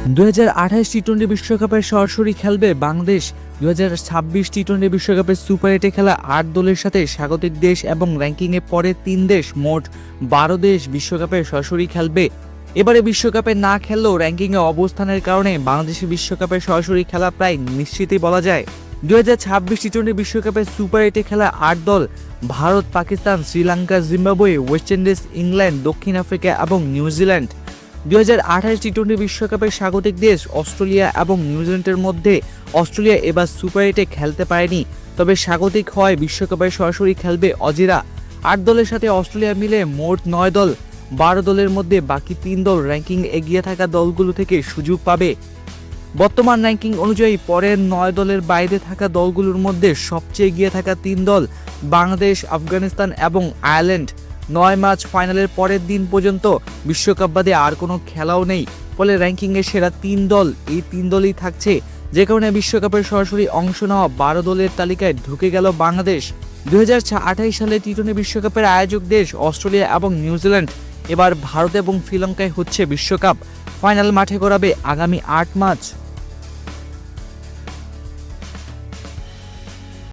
2028 T twenty বিশ্বকাপের সরাসরি খেলবে বাংলাদেশ। 2026 টি-টোয়েন্টি বিশ্বকাপের সুপার 8-এ খেলা 8 দলের সাথে স্বাগতিক দেশ এবং র্যাঙ্কিংয়ে পরে 3 দেশ, মোট 12 দেশ বিশ্বকাপে সরাসরি খেলবে। এবারে বিশ্বকাপে না খেললেও র্যাঙ্কিংয়ে অবস্থানের কারণে বাংলাদেশের বিশ্বকাপে সরাসরি খেলা প্রায় নিশ্চিতই বলা যায়। 2026 টি-টোয়েন্টি বিশ্বকাপের সুপার 8-এ খেলা 8 দল Bharat, Pakistan, Sri Lanka, Zimbabwe, West Indies, England, দক্ষিণ আফ্রিকা এবং নিউজিল্যান্ড। 2028 টি-টোয়েন্টি বিশ্বকাপের স্বাগতিক দেশ অস্ট্রেলিয়া এবং নিউজিল্যান্ডের মধ্যে অস্ট্রেলিয়া এবার সুপার 8-এ খেলতে পারেনি, তবে স্বাগতিক হয় বিশ্বকাপে সরাসরি খেলবে অজিরা। 8 দলের সাথে অস্ট্রেলিয়া মিলে মোট 9 দল। 12 দলের মধ্যে বাকি 3 দল র্যাঙ্কিং এগিয়ে থাকা দলগুলো থেকে সুযোগ পাবে। বর্তমান র্যাঙ্কিং অনুযায়ী পরের 9 দলের বাইরে থাকা দলগুলোর মধ্যে সবচেয়ে এগিয়ে থাকা 3 দল বাংলাদেশ, আফগানিস্তান এবং আয়ারল্যান্ড। 9 মার্চ ফাইনালের পরের দিন পর্যন্ত বিশ্বকাপ বাদে আর কোনো খেলাও নেই, ফলে র্যাঙ্কিংয়ে সেরা 3 দল এই 3 দলই থাকছে, যে কারণে বিশ্বকাপের সরাসরি অংশ নেওয়া 12 দলের তালিকায় ঢুকে গেল বাংলাদেশ। 2028 সালে টি-টোয়েন্টি বিশ্বকাপের আয়োজক দেশ অস্ট্রেলিয়া এবং নিউজিল্যান্ড। এবার ভারত এবং শ্রীলঙ্কায় হচ্ছে বিশ্বকাপ। ফাইনাল মাঠে গড়াবে আগামী 8 মার্চ।